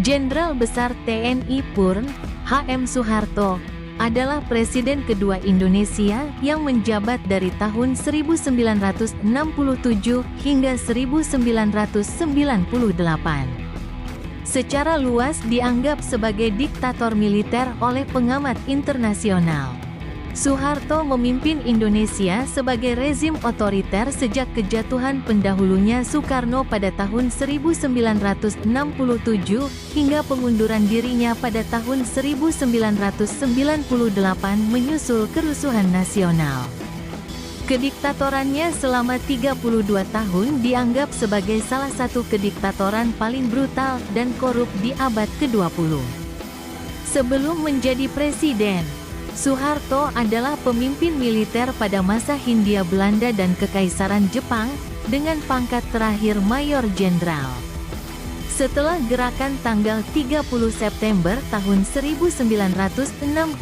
Jenderal Besar TNI Purn, HM Soeharto, adalah presiden kedua Indonesia yang menjabat dari tahun 1967 hingga 1998. Secara luas dianggap sebagai diktator militer oleh pengamat internasional. Soeharto memimpin Indonesia sebagai rezim otoriter sejak kejatuhan pendahulunya Soekarno pada tahun 1967 hingga pengunduran dirinya pada tahun 1998 menyusul kerusuhan nasional. Kediktatorannya selama 32 tahun dianggap sebagai salah satu kediktatoran paling brutal dan korup di abad ke-20. Sebelum menjadi presiden, Soeharto adalah pemimpin militer pada masa Hindia Belanda dan Kekaisaran Jepang, dengan pangkat terakhir Mayor Jenderal. Setelah gerakan tanggal 30 September tahun 1965,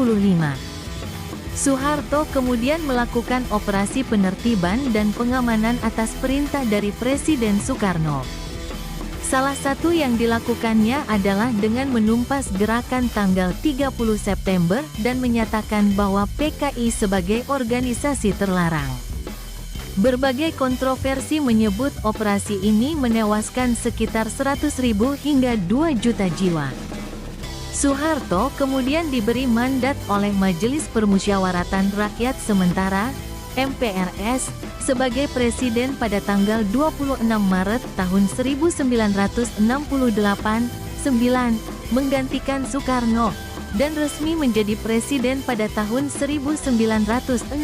Soeharto kemudian melakukan operasi penertiban dan pengamanan atas perintah dari Presiden Soekarno. Salah satu yang dilakukannya adalah dengan menumpas gerakan tanggal 30 September dan menyatakan bahwa PKI sebagai organisasi terlarang. Berbagai kontroversi menyebut operasi ini menewaskan sekitar 100.000 hingga 2 juta jiwa. Soeharto kemudian diberi mandat oleh Majelis Permusyawaratan Rakyat Sementara, MPRS, sebagai presiden pada tanggal 26 Maret tahun 1968, menggantikan Soekarno, dan resmi menjadi presiden pada tahun 1968.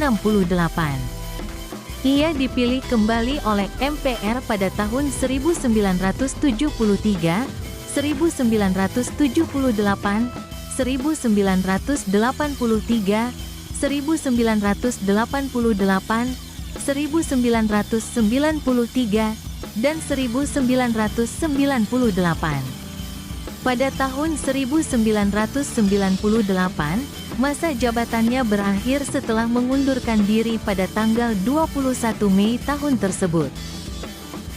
Ia dipilih kembali oleh MPR pada tahun 1973, 1978, 1983, 1988, 1993, dan 1998. Pada tahun 1998, masa jabatannya berakhir setelah mengundurkan diri pada tanggal 21 Mei tahun tersebut.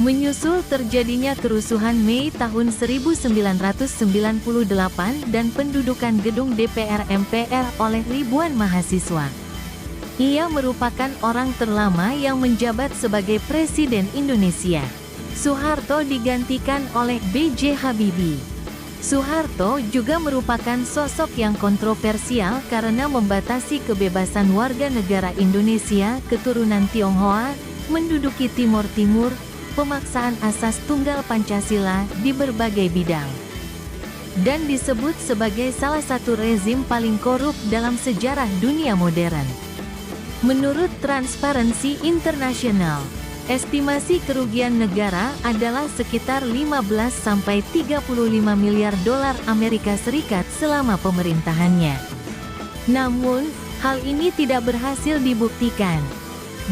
Menyusul terjadinya kerusuhan Mei tahun 1998 dan pendudukan gedung DPR MPR oleh ribuan mahasiswa. Ia merupakan orang terlama yang menjabat sebagai Presiden Indonesia. Soeharto digantikan oleh B.J. Habibie. Soeharto juga merupakan sosok yang kontroversial karena membatasi kebebasan warga negara Indonesia keturunan Tionghoa menduduki Timor Timur, pemaksaan asas tunggal Pancasila di berbagai bidang, dan disebut sebagai salah satu rezim paling korup dalam sejarah dunia modern. Menurut Transparency International, estimasi kerugian negara adalah sekitar 15–35 miliar dolar Amerika Serikat selama pemerintahannya. Namun, hal ini tidak berhasil dibuktikan.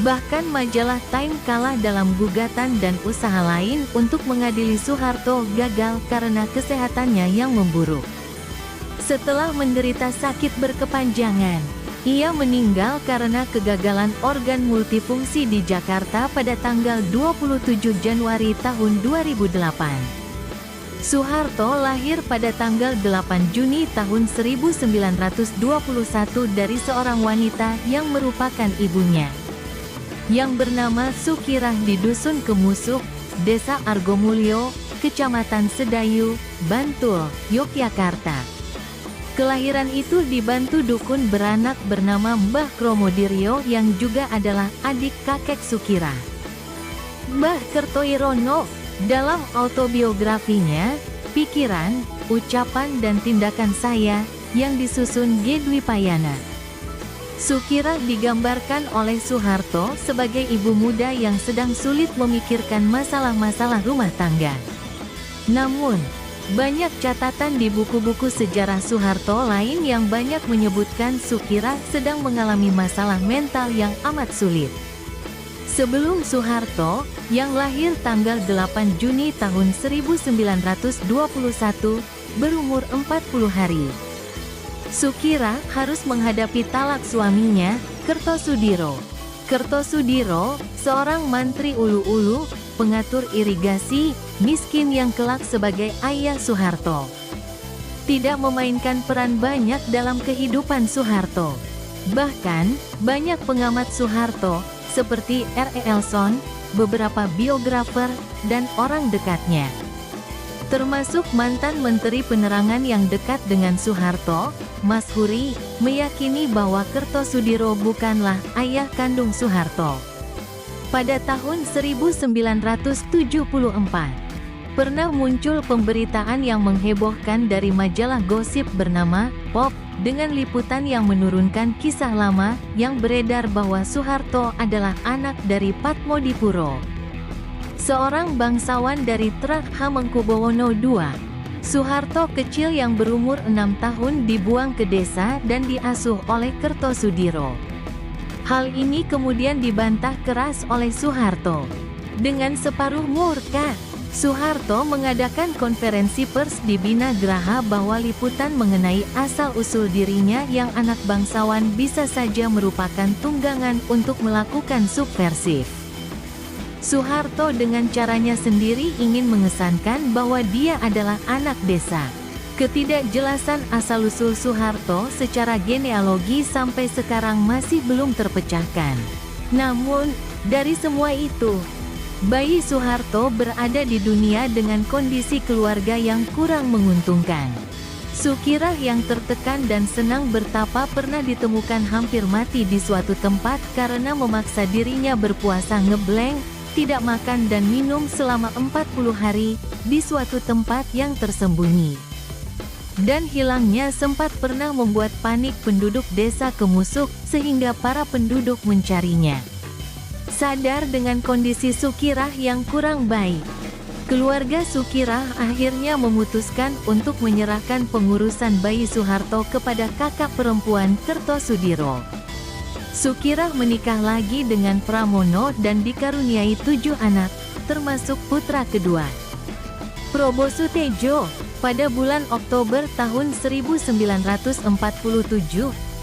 Bahkan majalah Time kalah dalam gugatan dan usaha lain untuk mengadili Soeharto gagal karena kesehatannya yang memburuk. Setelah menderita sakit berkepanjangan, ia meninggal karena kegagalan organ multifungsi di Jakarta pada tanggal 27 Januari tahun 2008. Soeharto lahir pada tanggal 8 Juni tahun 1921 dari seorang wanita yang merupakan ibunya, yang bernama Sukirah di Dusun Kemusuk, Desa Argomulyo, Kecamatan Sedayu, Bantul, Yogyakarta. Kelahiran itu dibantu dukun beranak bernama Mbah Kromodiryo yang juga adalah adik kakek Sukirah. Mbah Kertoirono, dalam autobiografinya, Pikiran, Ucapan dan Tindakan Saya, yang disusun G. Dwipayana, Sukirah digambarkan oleh Soeharto sebagai ibu muda yang sedang sulit memikirkan masalah-masalah rumah tangga. Namun, banyak catatan di buku-buku sejarah Soeharto lain yang banyak menyebutkan Sukirah sedang mengalami masalah mental yang amat sulit. Sebelum Soeharto, yang lahir tanggal 8 Juni tahun 1921, berumur 40 hari, Sukirah harus menghadapi talak suaminya, Kertosudiro. Kertosudiro, seorang mantri ulu-ulu, pengatur irigasi, miskin yang kelak sebagai ayah Soeharto. tidak memainkan peran banyak dalam kehidupan Soeharto. Bahkan, banyak pengamat Soeharto, seperti R.E. Elson, beberapa biografer, dan orang dekatnya, termasuk mantan Menteri Penerangan yang dekat dengan Soeharto, Mas Huri, meyakini bahwa Kertosudiro bukanlah ayah kandung Soeharto. Pada tahun 1974, pernah muncul pemberitaan yang menghebohkan dari majalah gosip bernama Pop, dengan liputan yang menurunkan kisah lama yang beredar bahwa Soeharto adalah anak dari Patmodipuro, seorang bangsawan dari Trah Hamengkubuwono II. Soeharto kecil yang berumur 6 tahun dibuang ke desa dan diasuh oleh Kertosudiro. Hal ini kemudian dibantah keras oleh Soeharto. Dengan separuh murka, Soeharto mengadakan konferensi pers di Bina Graha bahwa liputan mengenai asal-usul dirinya yang anak bangsawan bisa saja merupakan tunggangan untuk melakukan subversif. Soeharto dengan caranya sendiri ingin mengesankan bahwa dia adalah anak desa. Ketidakjelasan asal-usul Soeharto secara genealogi sampai sekarang masih belum terpecahkan. Namun, dari semua itu, bayi Soeharto berada di dunia dengan kondisi keluarga yang kurang menguntungkan. Sukirah yang tertekan dan senang bertapa pernah ditemukan hampir mati di suatu tempat karena memaksa dirinya berpuasa ngebleng, tidak makan dan minum selama 40 hari, di suatu tempat yang tersembunyi. Dan hilangnya sempat pernah membuat panik penduduk desa Kemusuk, sehingga para penduduk mencarinya. Sadar dengan kondisi Sukirah yang kurang baik, keluarga Sukirah akhirnya memutuskan untuk menyerahkan pengurusan bayi Soeharto kepada kakak perempuan Kertosudiro. Sukirah menikah lagi dengan Pramono dan dikaruniai 7 anak, termasuk putra kedua, Probosutejo. Pada bulan Oktober tahun 1947,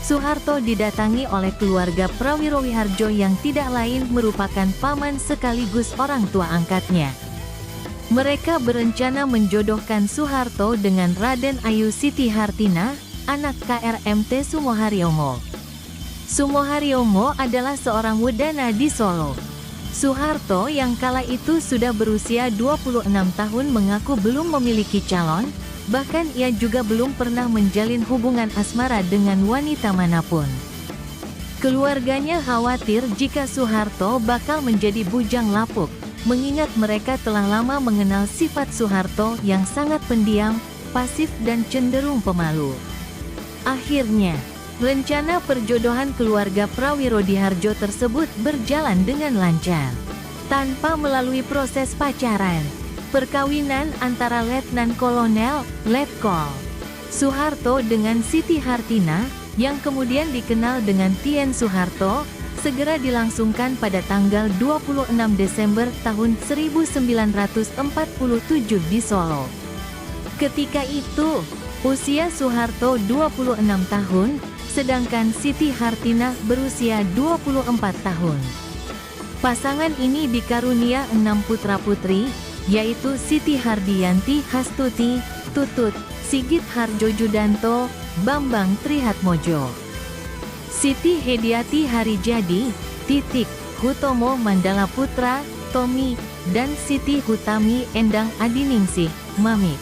Soeharto didatangi oleh keluarga Prawiro Wiharjo yang tidak lain merupakan paman sekaligus orang tua angkatnya. Mereka berencana menjodohkan Soeharto dengan Raden Ayu Siti Hartina, anak KRMT Sumoharyomo. Sumoharyomo adalah seorang wedana di Solo. Soeharto yang kala itu sudah berusia 26 tahun mengaku belum memiliki calon, bahkan ia juga belum pernah menjalin hubungan asmara dengan wanita manapun. Keluarganya khawatir jika Soeharto bakal menjadi bujang lapuk, mengingat mereka telah lama mengenal sifat Soeharto yang sangat pendiam, pasif dan cenderung pemalu. Akhirnya, rencana perjodohan keluarga Prawiro Diharjo tersebut berjalan dengan lancar. Tanpa melalui proses pacaran, perkawinan antara Letnan Kolonel, Letkol, Soeharto dengan Siti Hartina, yang kemudian dikenal dengan Tien Soeharto, segera dilangsungkan pada tanggal 26 Desember tahun 1947 di Solo. Ketika itu, usia Soeharto 26 tahun, sedangkan Siti Hartina berusia 24 tahun. Pasangan ini dikarunia 6 putra-putri, yaitu Siti Hardiyanti Hastuti, Tutut, Sigit Harjojudanto, Bambang Trihatmojo, Siti Hediati Harijadi, Titik, Hutomo Mandala Putra, Tommy, dan Siti Hutami Endang Adiningsih, Mamik.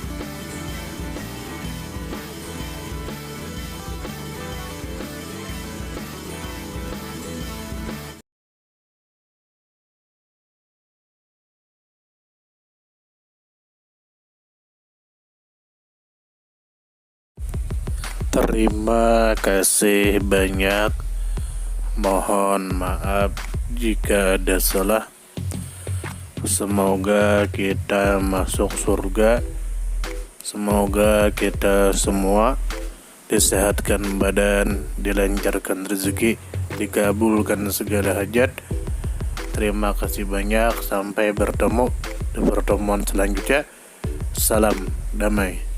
Terima kasih banyak. Mohon maaf jika ada salah. Semoga kita masuk surga. Semoga kita semua disehatkan badan, dilancarkan rezeki, dikabulkan segala hajat. Terima kasih banyak. Sampai bertemu di pertemuan selanjutnya. Salam damai.